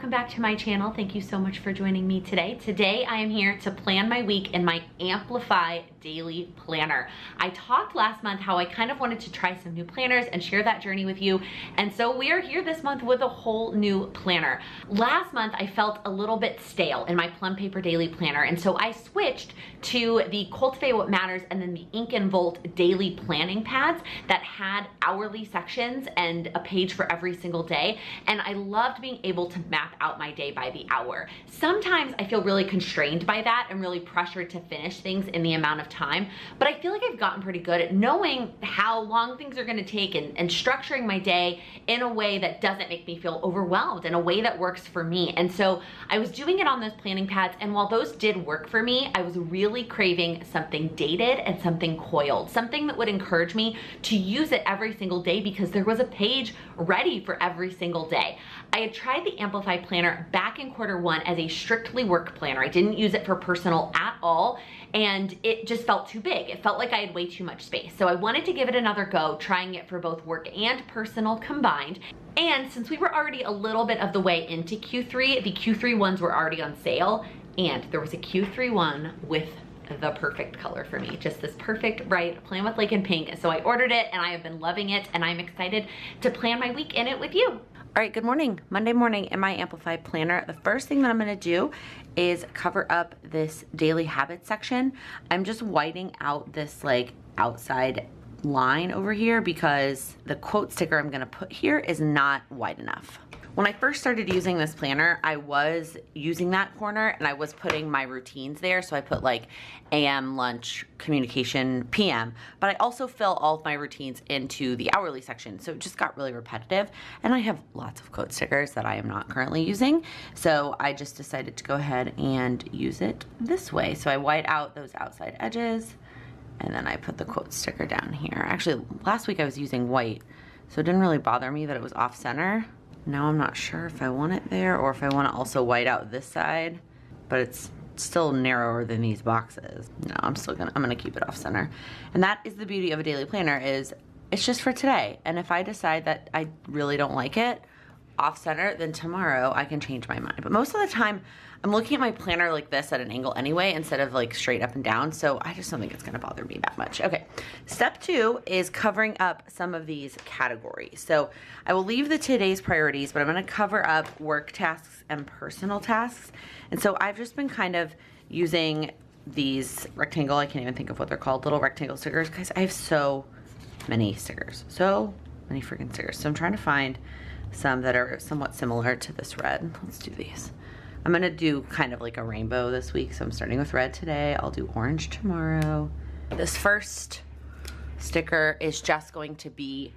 welcome back to my channel. Thank you so much for joining me today. Today I am here to plan my week in my Amplify daily planner. I talked last month how I kind of wanted to try some new planners and share that journey with you. And so we are here this month with a whole new planner. Last month I felt a little bit stale in my Plum Paper daily planner. And so I switched to the Cultivate What Matters and then the Ink and Volt daily planning pads that had hourly sections and a page for every single day. And I loved being able to map out my day by the hour. Sometimes I feel really constrained by that and really pressured to finish things in the amount of time, but I feel like I've gotten pretty good at knowing how long things are gonna take and structuring my day in a way that doesn't make me feel overwhelmed, in a way that works for me. And so I was doing it on those planning pads, and while those did work for me, I was really craving something dated and something coiled, something that would encourage me to use it every single day because there was a page ready for every single day. I had tried the Amplify Planner back in Q1 as a strictly work planner. I didn't use it for personal at all, and it just felt too big. It felt like I had way too much space. So I wanted to give it another go, trying it for both work and personal combined. And since we were already a little bit of the way into Q3, the Q3 ones were already on sale, and there was a Q3 one with the perfect color for me, just this perfect bright Plan with Laken pink. So I ordered it and I have been loving it, and I'm excited to plan my week in it with you. All right, good morning. Monday morning in my Amplify Planner, the first thing that I'm gonna do is cover up this daily habits section. I'm just whiting out this like outside line over here because the quote sticker I'm gonna put here is not wide enough. When I first started using this planner, I was using that corner and I was putting my routines there. So I put like AM, lunch, communication, PM, but I also fill all of my routines into the hourly section. So it just got really repetitive. And I have lots of quote stickers that I am not currently using. So I just decided to go ahead and use it this way. So I white out those outside edges and then I put the quote sticker down here. Actually, last week I was using white, so it didn't really bother me that it was off center. Now I'm not sure if I want it there or if I want to also white out this side, but it's still narrower than these boxes. No, I'm gonna keep it off center. And that is the beauty of a daily planner, is it's just for today. And if I decide that I really don't like it off center, then tomorrow I can change my mind. But most of the time I'm looking at my planner like this at an angle anyway, instead of like straight up and down. So I just don't think it's gonna bother me that much. Okay, step 2 is covering up some of these categories. So I will leave the today's priorities, but I'm gonna cover up work tasks and personal tasks. And so I've just been kind of using these rectangle, I can't even think of what they're called, little rectangle stickers. Guys, I have so many stickers, so many freaking stickers. So I'm trying to find some that are somewhat similar to this red. Let's do these. I'm gonna do kind of like a rainbow this week. So I'm starting with red today. I'll do orange tomorrow. This first sticker is just going to be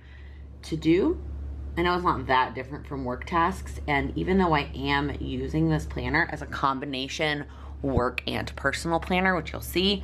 to do. I know it's not that different from work tasks. And even though I am using this planner as a combination work and personal planner, which you'll see,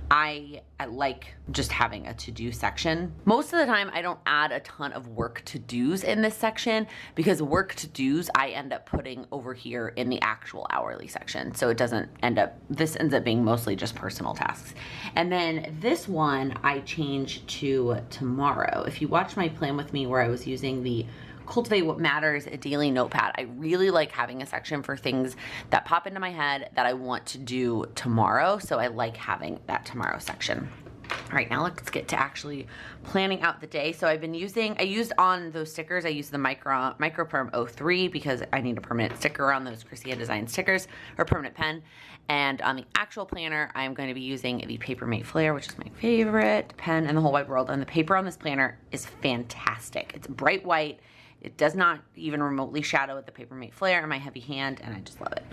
I like just having a to-do section. Most of the time I don't add a ton of work to-dos in this section because work to-dos I end up putting over here in the actual hourly section. So it doesn't end up, this ends up being mostly just personal tasks. And then this one I changed to tomorrow. If you watch my plan with me where I was using the Cultivate What Matters, a daily notepad, I really like having a section for things that pop into my head that I want to do tomorrow. So I like having that tomorrow section. All right, now let's get to actually planning out the day. So I've been using, I used on those stickers, I used the Microperm 03 because I need a permanent sticker on those Chrissy Design stickers, or permanent pen. And on the actual planner, I'm going to be using the Papermate Flare, which is my favorite pen in the whole wide world. And the paper on this planner is fantastic. It's bright white. It does not even remotely shadow with the Papermate Flare in my heavy hand, and I just love it.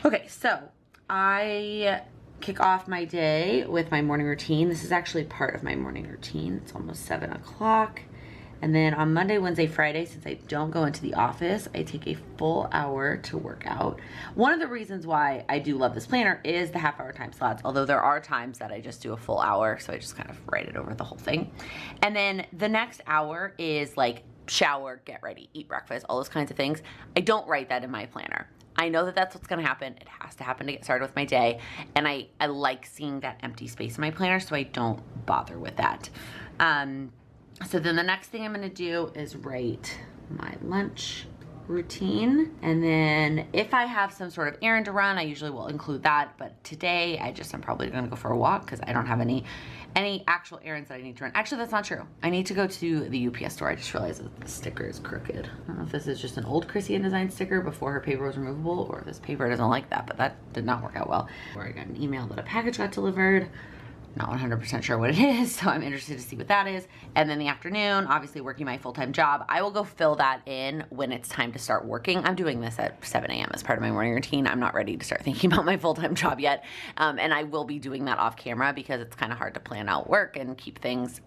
Okay, so I kick off my day with my morning routine. This is actually part of my morning routine. It's almost 7 o'clock. And then on Monday, Wednesday, Friday, since I don't go into the office, I take a full hour to work out. One of the reasons why I do love this planner is the half-hour time slots, although there are times that I just do a full hour, so I just kind of write it over the whole thing. And then the next hour is like shower, get ready, eat breakfast, all those kinds of things. I don't write that in my planner. I know that that's what's gonna happen. It has to happen to get started with my day. And I like seeing that empty space in my planner, so I don't bother with that. So then the next thing I'm gonna do is write my lunch routine. And then if I have some sort of errand to run, I usually will include that. But today I'm probably gonna go for a walk because I don't have any actual errands that I need to run. Actually, that's not true. I need to go to the UPS store. I just realized that the sticker is crooked. I don't know if this is just an old Chrissy Design sticker before her paper was removable, or if this paper doesn't like that, but that did not work out well. Or I got an email that a package got delivered. Not 100% sure what it is, so I'm interested to see what that is. And then the afternoon, obviously working my full-time job. I will go fill that in when it's time to start working. I'm doing this at 7 a.m. as part of my morning routine. I'm not ready to start thinking about my full-time job yet. And I will be doing that off camera because it's kind of hard to plan out work and keep things,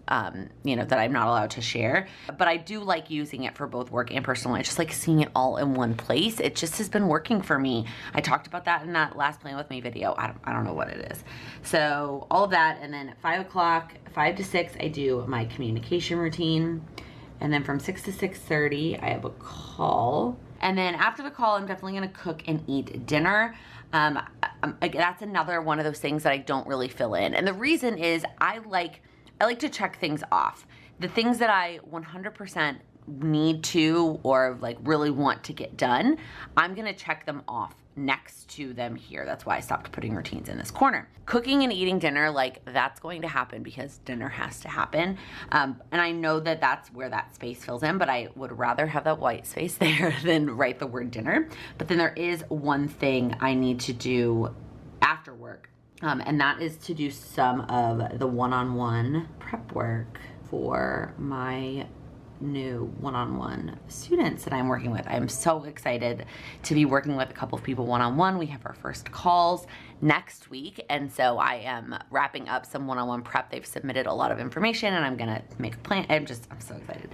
you know, that I'm not allowed to share. But I do like using it for both work and personal. I just like seeing it all in one place. It just has been working for me. I talked about that in that last Plan With Me video. I don't know what it is. So all of that. And then at 5 o'clock, 5 to 6, I do my communication routine. And then from 6 to 6:30, I have a call. And then after the call, I'm definitely gonna cook and eat dinner. That's another one of those things that I don't really fill in. And the reason is I like to check things off. The things that I 100% need to or like really want to get done, I'm gonna check them off next to them here. That's why I stopped putting routines in this corner. Cooking and eating dinner, like that's going to happen because dinner has to happen. And I know that that's where that space fills in, but I would rather have that white space there than write the word dinner. But then there is one thing I need to do after work. And that is to do some of the one-on-one prep work for my new one-on-one students that I'm working with. I'm so excited to be working with a couple of people one-on-one. We have our first calls next week, and so I am wrapping up some one-on-one prep. They've submitted a lot of information and I'm gonna make a plan. I'm so excited.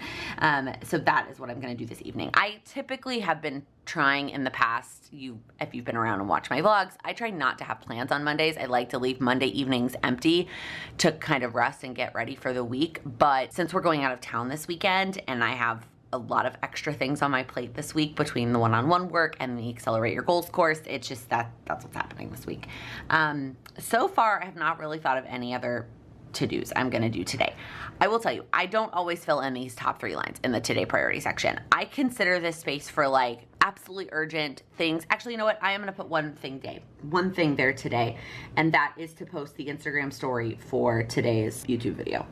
So that is what I'm gonna do this evening. I typically have been trying in the past, if you've been around and watched my vlogs, I try not to have plans on Mondays. I like to leave Monday evenings empty to kind of rest and get ready for the week. But since we're going out of town this weekend and I have a lot of extra things on my plate this week between the one-on-one work and the Accelerate Your Goals course, it's just that's what's happening this week. So far, I have not really thought of any other to-dos I'm gonna do today. I will tell you, I don't always fill in these top 3 lines in the today priority section. I consider this space for like absolutely urgent things. Actually, you know what? I am gonna put one thing there today, and that is to post the Instagram story for today's YouTube video.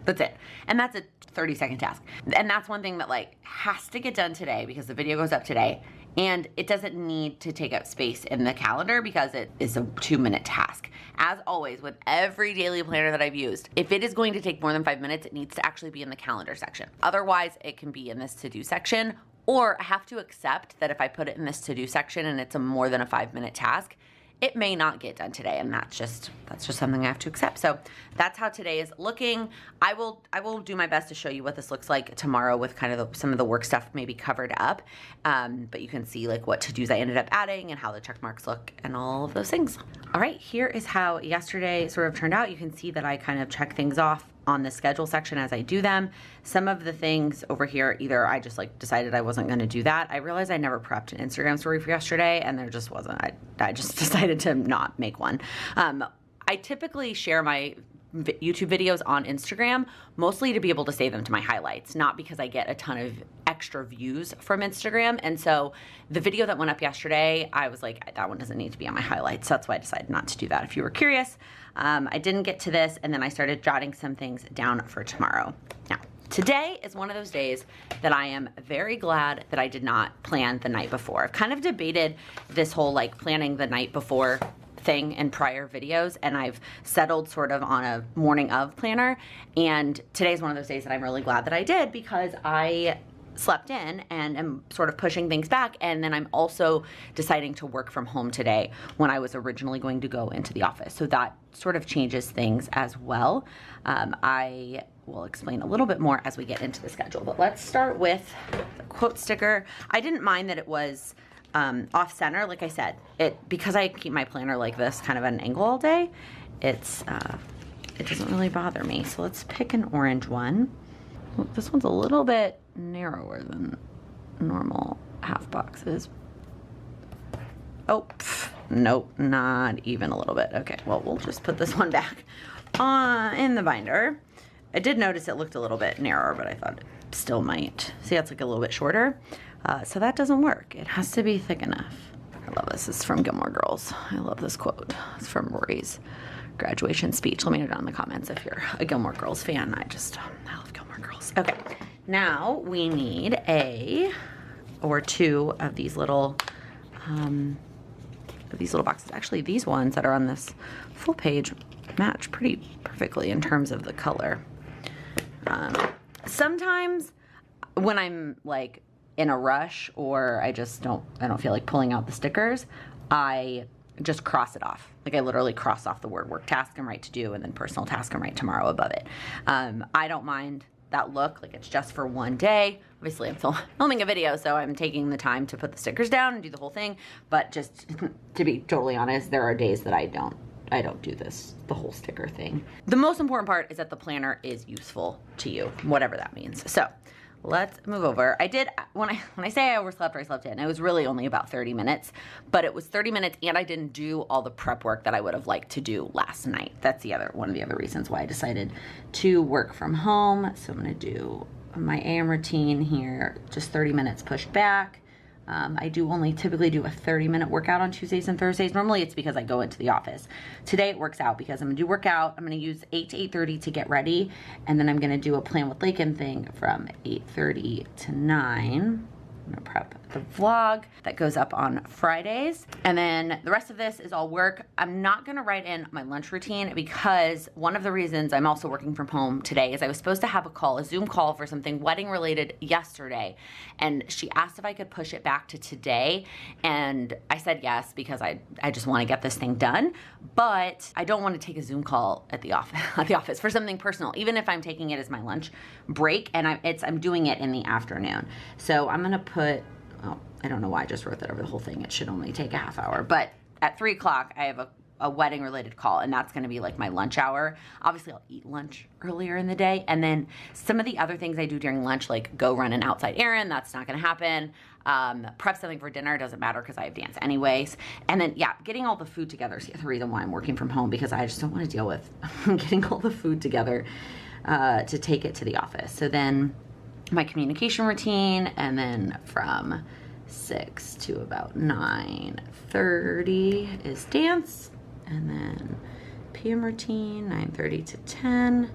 That's it. And that's a 30-second task. And that's one thing that like has to get done today because the video goes up today. And it doesn't need to take up space in the calendar because it is a 2-minute task. As always, with every daily planner that I've used, if it is going to take more than 5 minutes, it needs to actually be in the calendar section. Otherwise, it can be in this to-do section, or I have to accept that if I put it in this to-do section and it's a more than a 5-minute task, it may not get done today, and that's just something I have to accept. So that's how today is looking. I will do my best to show you what this looks like tomorrow with kind of some of the work stuff maybe covered up. But you can see like what to-dos I ended up adding and how the check marks look and all of those things. All right, here is how yesterday sort of turned out. You can see that I kind of check things off on the schedule section as I do them. Some of the things over here, either I just like decided I wasn't gonna do that. I realized I never prepped an Instagram story for yesterday and there just wasn't. I just decided to not make one. I typically share my YouTube videos on Instagram, mostly to be able to save them to my highlights, not because I get a ton of extra views from Instagram. And so the video that went up yesterday, I was like, that one doesn't need to be on my highlights. So that's why I decided not to do that. If you were curious, I didn't get to this, and then I started jotting some things down for tomorrow. Now, today is one of those days that I am very glad that I did not plan the night before. I've kind of debated this whole like planning the night before thing in prior videos, and I've settled sort of on a morning of planner, and today's one of those days that I'm really glad that I did because I slept in and am sort of pushing things back, and then I'm also deciding to work from home today when I was originally going to go into the office. So that sort of changes things as well. I will explain a little bit more as we get into the schedule, but let's start with the quote sticker. I didn't mind that it was off center. Like I said, because I keep my planner like this kind of at an angle all day, it doesn't really bother me. So let's pick an orange one. This one's a little bit narrower than normal half boxes. Oh, nope, not even a little bit. Okay, well, we'll just put this one back in the binder. I did notice it looked a little bit narrower, but I thought it still might. See, that's like a little bit shorter. So that doesn't work. It has to be thick enough. I love this. This is from Gilmore Girls. I love this quote. It's from Rory's graduation speech. Let me know down in the comments if you're a Gilmore Girls fan. I love Gilmore Girls. Okay, now we need a or two of these little boxes. Actually, these ones that are on this full page match pretty perfectly in terms of the color. Sometimes when I'm like in a rush or I don't feel like pulling out the stickers, I just cross it off. Like I literally cross off the word work task and write to do and then personal task and write tomorrow above it. I don't mind that look, like it's just for one day. Obviously I'm filming a video, so I'm taking the time to put the stickers down and do the whole thing, but just to be totally honest, there are days that I don't do the whole sticker thing. The most important part is that the planner is useful to you, whatever that means. So let's move over. When I say I overslept or I slept in, it was really only about 30 minutes, but it was 30 minutes and I didn't do all the prep work that I would have liked to do last night. That's one of the other reasons why I decided to work from home. So I'm gonna do my AM routine here, just 30 minutes pushed back. I do only typically do a 30-minute workout on Tuesdays and Thursdays. Normally it's because I go into the office. Today it works out because I'm gonna do workout. I'm gonna use 8 to 8:30 to get ready. And then I'm gonna do a Plan with Laken thing from 8:30 to 9. I'm gonna prep the vlog that goes up on Fridays. And then the rest of this is all work. I'm not gonna write in my lunch routine because one of the reasons I'm also working from home today is I was supposed to have a Zoom call for something wedding related yesterday. And she asked if I could push it back to today. And I said yes, because I just wanna get this thing done. But I don't wanna take a Zoom call at the office for something personal, even if I'm taking it as my lunch break and I'm doing it in the afternoon. So I'm gonna I don't know why I just wrote that over the whole thing. It should only take a half hour. But at 3 o'clock, I have a wedding related call, and that's gonna be like my lunch hour. Obviously, I'll eat lunch earlier in the day. And then some of the other things I do during lunch, like go run an outside errand, that's not gonna happen. Prep something for dinner, doesn't matter because I have dance anyways. And then, yeah, getting all the food together is the other reason why I'm working from home, because I just don't wanna deal with getting all the food together to take it to the office. So then my communication routine, and then from 6 to about 9:30 is dance, and then PM routine 9:30 to 10,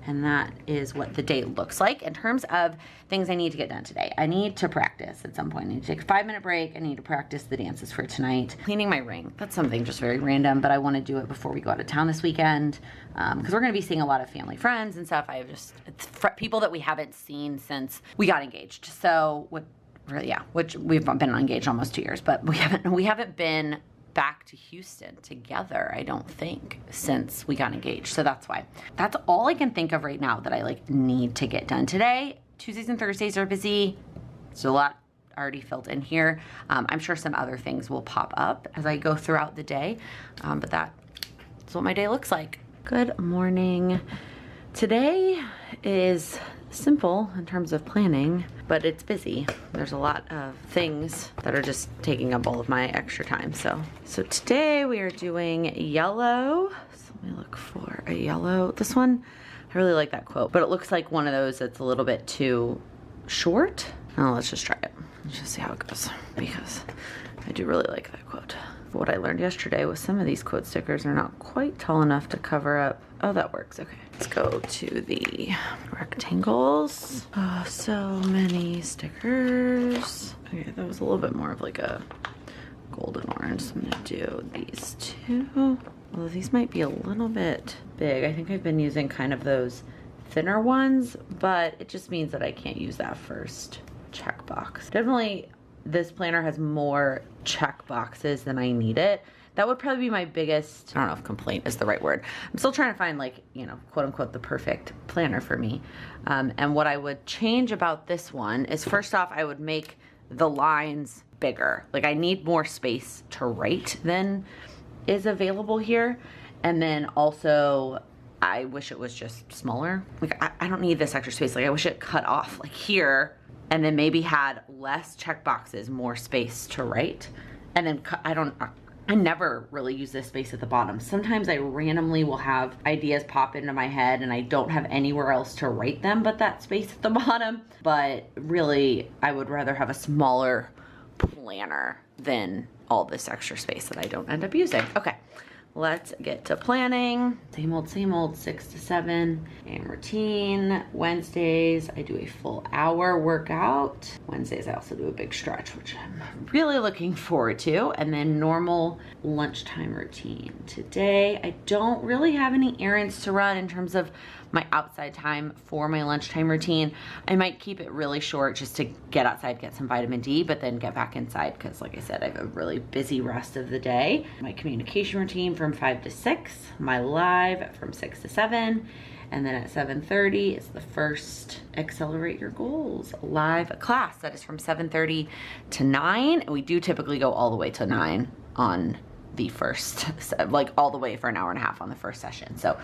and that is what the day looks like. In terms of things I need to get done today, I need to practice at some point. I need to take a 5-minute break. I need to practice the dances for tonight. Cleaning my ring, that's something just very random, but I want to do it before we go out of town this weekend, because we're going to be seeing a lot of family friends and stuff. It's people that we haven't seen since we got engaged. So which we've been engaged almost 2 years, but we haven't been back to Houston together, I don't think, since we got engaged. So that's why. That's all I can think of right now that I need to get done today. Tuesdays and Thursdays are busy. There's a lot already filled in here. I'm sure some other things will pop up as I go throughout the day, but that's what my day looks like. Good morning. Today is simple in terms of planning, but it's busy. There's a lot of things that are just taking up all of my extra time. So today we are doing yellow. So let me look for a yellow. This one, I really like that quote, but it looks like one of those that's a little bit too short. Oh, let's just try it. Let's just see how it goes, because I do really like that quote. What I learned yesterday was some of these quote stickers are not quite tall enough to cover up. Oh, that works. Okay, let's go to the rectangles. Oh, so many stickers. Okay, that was a little bit more of like a golden orange. So I'm gonna do these two. Although these might be a little bit big. I think I've been using kind of those thinner ones, but it just means that I can't use that first checkbox. Definitely this planner has more check boxes than I need it. That would probably be my biggest, I don't know if complaint is the right word. I'm still trying to find quote unquote the perfect planner for me. And what I would change about this one is, first off, I would make the lines bigger. I need more space to write than is available here. And then also, I wish it was just smaller. I don't need this extra space. I wish it cut off here, and then maybe had less check boxes, more space to write. And then I never really use this space at the bottom. Sometimes I randomly will have ideas pop into my head and I don't have anywhere else to write them but that space at the bottom. But really, I would rather have a smaller planner than all this extra space that I don't end up using. Okay, let's get to planning. Same old, 6 to 7. And routine. Wednesdays, I do a full hour workout. Wednesdays, I also do a big stretch, which I'm really looking forward to. And then normal lunchtime routine. Today, I don't really have any errands to run in terms of my outside time for my lunchtime routine. I might keep it really short just to get outside, get some vitamin D, but then get back inside because like I said, I have a really busy rest of the day. My communication routine from 5 to 6, my live from 6 to 7, and then at 7:30 is the first Accelerate Your Goals live class. That is from 7:30 to 9. And we do typically go all the way to 9 on the first, like all the way for an hour and a half on the first session. So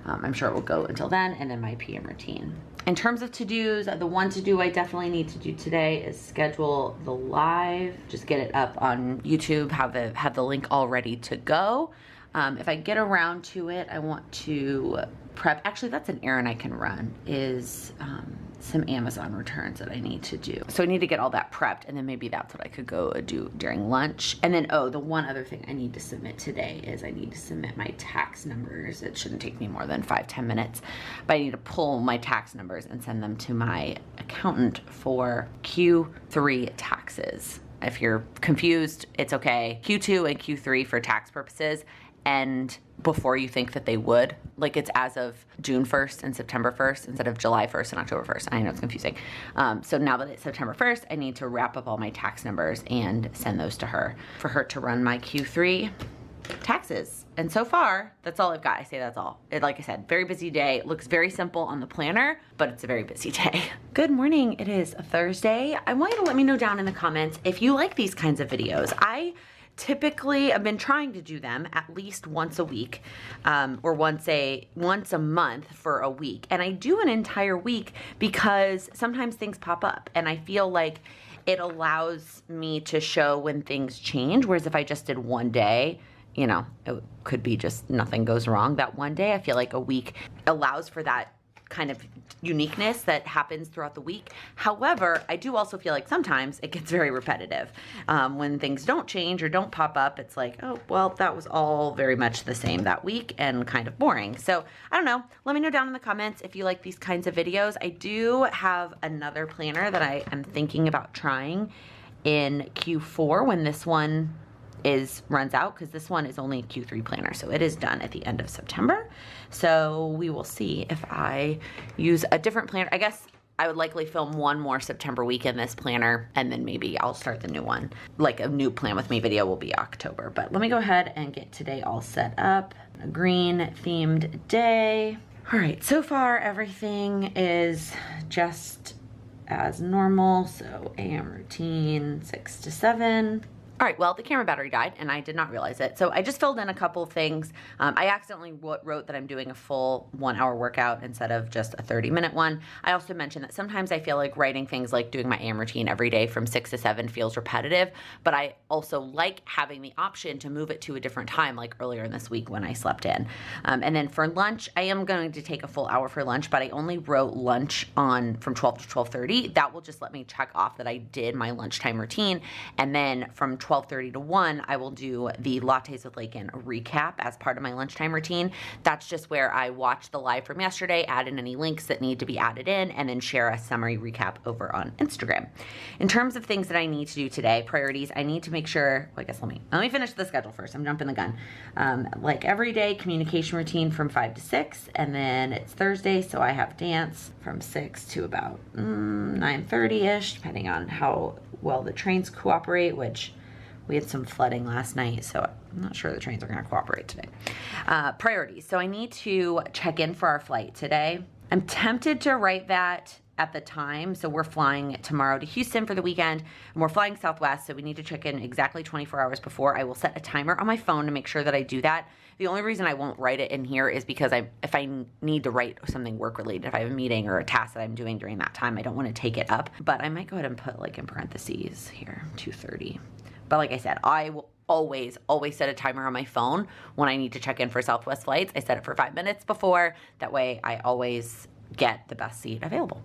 I'm sure it will go until then, and then my PM routine. In terms of to-dos, the one to-do I definitely need to do today is schedule the live, just get it up on YouTube, have the link all ready to go. If I get around to it, I want to prep. Actually, that's an errand I can run, is some Amazon returns that I need to do. So I need to get all that prepped, and then maybe that's what I could go do during lunch. And then, oh, the one other thing I need to submit today is I need to submit my tax numbers. It shouldn't take me more than 5-10 minutes, but I need to pull my tax numbers and send them to my accountant for Q3 taxes. If you're confused, it's okay. Q2 and Q3 for tax purposes, and before you think that they would. Like it's as of June 1st and September 1st instead of July 1st and October 1st. I know it's confusing. So now that it's September 1st, I need to wrap up all my tax numbers and send those to her for her to run my Q3 taxes. And so far, that's all I've got. I say that's all. Like I said, very busy day. It looks very simple on the planner, but it's a very busy day. Good morning. It is a Thursday. I want you to let me know down in the comments if you like these kinds of videos. Typically, I've been trying to do them at least once a week, or once a month for a week. And I do an entire week because sometimes things pop up and I feel like it allows me to show when things change. Whereas if I just did one day, you know, it could be just nothing goes wrong that one day. I feel like a week allows for that kind of uniqueness that happens throughout the week. However, I do also feel like sometimes it gets very repetitive. When things don't change or don't pop up, it's like, oh, well, that was all very much the same that week and kind of boring. So I don't know. Let me know down in the comments if you like these kinds of videos. I do have another planner that I am thinking about trying in Q4 when this one runs out, because this one is only a Q3 planner, so it is done at the end of September. So we will see if I use a different planner. I guess I would likely film one more September week in this planner, and then maybe I'll start the new one. Like a new Plan With Me video will be October. But let me go ahead and get today all set up. A green themed day. All right, so far everything is just as normal. So AM routine, 6 to 7. All right, well, the camera battery died and I did not realize it. So I just filled in a couple of things. I accidentally wrote that I'm doing a full 1-hour workout instead of just a 30-minute one. I also mentioned that sometimes I feel like writing things like doing my AM routine every day from 6 to 7 feels repetitive, but I also like having the option to move it to a different time, like earlier in this week when I slept in. And then for lunch, I am going to take a full hour for lunch, but I only wrote lunch on from 12 to 12:30. That will just let me check off that I did my lunchtime routine. And then from 12:30 to 1, I will do the Lattes with Laken recap as part of my lunchtime routine. That's just where I watch the live from yesterday, add in any links that need to be added in, and then share a summary recap over on Instagram. In terms of things that I need to do today, priorities, I need to make sure, well, I guess let me finish the schedule first. I'm jumping the gun. Like every day, communication routine from 5 to 6, and then it's Thursday, so I have dance from 6 to about 9:30-ish, depending on how well the trains cooperate, which we had some flooding last night, so I'm not sure the trains are gonna cooperate today. Priorities, so I need to check in for our flight today. I'm tempted to write that at the time. So we're flying tomorrow to Houston for the weekend, and we're flying Southwest, so we need to check in exactly 24 hours before. I will set a timer on my phone to make sure that I do that. The only reason I won't write it in here is because if I need to write something work related, if I have a meeting or a task that I'm doing during that time, I don't want to take it up. But I might go ahead and put like in parentheses here, 2:30. But like I said, I will always set a timer on my phone when I need to check in for Southwest flights. I set it for 5 minutes before. That way I always get the best seat available.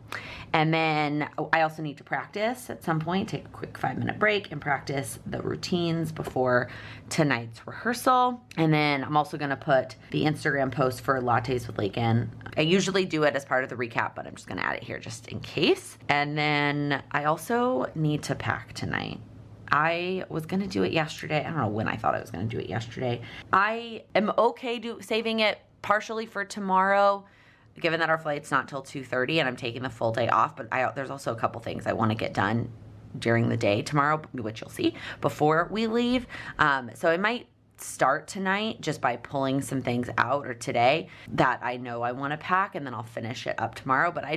And then I also need to practice at some point, take a quick 5-minute break and practice the routines before tonight's rehearsal. And then I'm also gonna put the Instagram post for Lattes with Laken. I usually do it as part of the recap, but I'm just gonna add it here just in case. And then I also need to pack tonight. I was gonna do it yesterday. I don't know when I thought I was gonna do it yesterday. I am okay saving it partially for tomorrow, given that our flight's not till 2:30 and I'm taking the full day off, but there's also a couple things I want to get done during the day tomorrow, which you'll see before we leave. So I might start tonight just by pulling some things out, or today, that I know I want to pack, and then I'll finish it up tomorrow. But I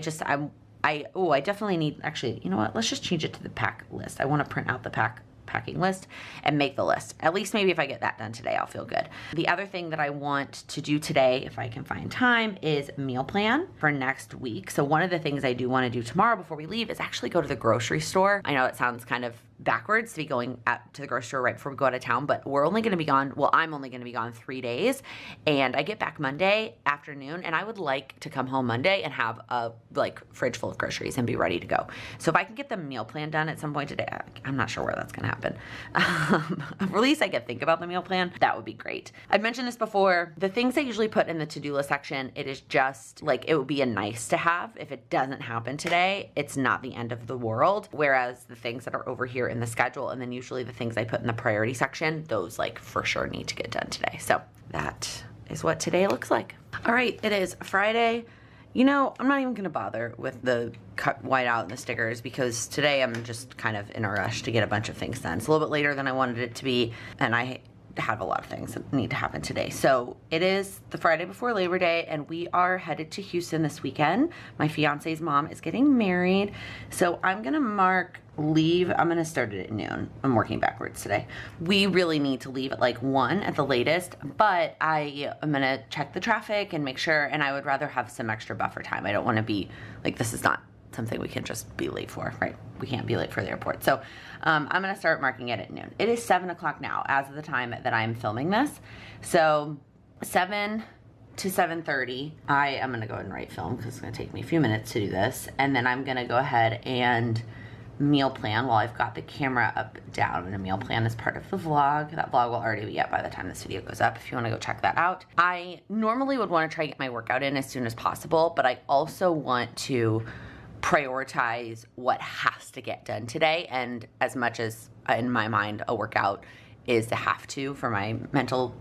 definitely need, actually, you know what? Let's just change it to the pack list. I want to print out the packing list and make the list. At least maybe if I get that done today, I'll feel good. The other thing that I want to do today, if I can find time, is meal plan for next week. So one of the things I do want to do tomorrow before we leave is actually go to the grocery store. I know it sounds kind of backwards to be going to the grocery store right before we go out of town, but we're only going to be gone, well, I'm only going to be gone 3 days, and I get back Monday afternoon, and I would like to come home Monday and have a fridge full of groceries and be ready to go. So if I can get the meal plan done at some point today, I'm not sure where that's going to happen. At least I could think about the meal plan. That would be great. I've mentioned this before. The things I usually put in the to-do list section, it is just it would be a nice to have. If it doesn't happen today, it's not the end of the world. Whereas the things that are over here in the schedule, and then usually the things I put in the priority section, those for sure need to get done today. So that is what today looks like. All right, it is Friday. You know, I'm not even gonna bother with the cut white out and the stickers, because today I'm just kind of in a rush to get a bunch of things done. It's a little bit later than I wanted it to be, and I have a lot of things that need to happen today. So it is the Friday before Labor Day, and we are headed to Houston this weekend. My fiance's mom is getting married, so I'm gonna mark leave. I'm gonna start it at noon. I'm working backwards today. We really need to leave at 1 at the latest, but I am gonna check the traffic and make sure, and I would rather have some extra buffer time. I don't wanna be this is not something we can just be late for, right? We can't be late for the airport. So I'm gonna start marking it at noon. It is 7 o'clock now as of the time that I'm filming this. So 7 to 7:30, I am gonna go ahead and write film, because it's gonna take me a few minutes to do this. And then I'm gonna go ahead and meal plan while I've got the camera up down, and a meal plan is part of the vlog. That vlog will already be up by the time this video goes up if you want to go check that out. I normally would want to try to get my workout in as soon as possible, but I also want to prioritize what has to get done today. And as much as in my mind a workout is a have to for my mental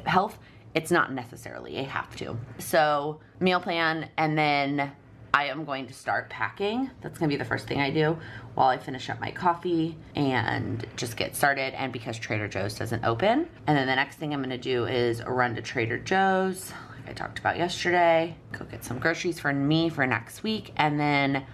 health, it's not necessarily a have to. So meal plan, and then I am going to start packing. That's gonna be the first thing I do while I finish up my coffee and just get started, and because Trader Joe's doesn't open. And then the next thing I'm gonna do is run to Trader Joe's, like I talked about yesterday, go get some groceries for me for next week. And then,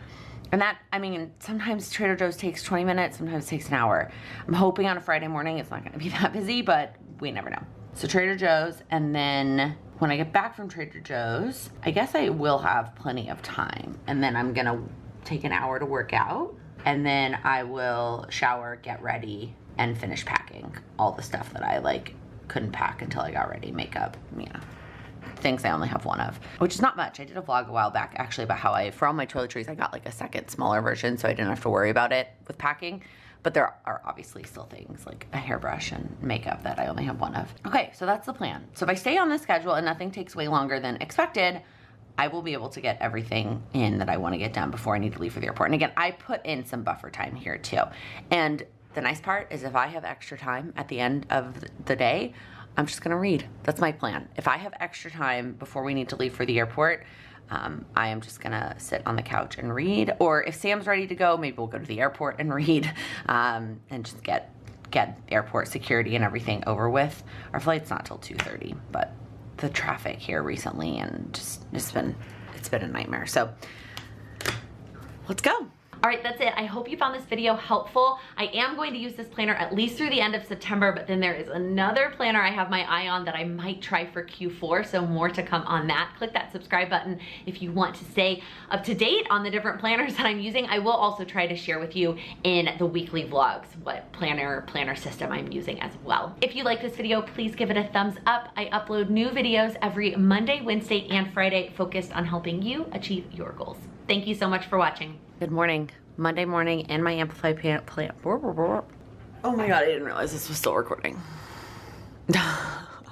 sometimes Trader Joe's takes 20 minutes, sometimes it takes an hour. I'm hoping on a Friday morning it's not gonna be that busy, but we never know. So Trader Joe's, and then when I get back from Trader Joe's, I guess I will have plenty of time. And then I'm gonna take an hour to work out, and then I will shower, get ready, and finish packing all the stuff that I couldn't pack until I got ready. Makeup, things I only have one of, which is not much. I did a vlog a while back actually about how for all my toiletries, I got a second smaller version, so I didn't have to worry about it with packing. But there are obviously still things like a hairbrush and makeup that I only have one of. Okay, so that's the plan. So if I stay on this schedule and nothing takes way longer than expected, I will be able to get everything in that I want to get done before I need to leave for the airport. And again, I put in some buffer time here too. And the nice part is if I have extra time at the end of the day, I'm just gonna read. That's my plan. If I have extra time before we need to leave for the airport, I am just gonna sit on the couch and read. Or if Sam's ready to go, maybe we'll go to the airport and read, and just get airport security and everything over with. Our flight's not till 2:30, but the traffic here recently and just it's been a nightmare. So let's go. All right, that's it. I hope you found this video helpful. I am going to use this planner at least through the end of September, but then there is another planner I have my eye on that I might try for Q4, so more to come on that. Click that subscribe button if you want to stay up to date on the different planners that I'm using. I will also try to share with you in the weekly vlogs what planner system I'm using as well. If you like this video, please give it a thumbs up. I upload new videos every Monday, Wednesday, and Friday focused on helping you achieve your goals. Thank you so much for watching. Good morning. Monday morning in my Amplify Planner. Oh my God, I didn't realize this was still recording.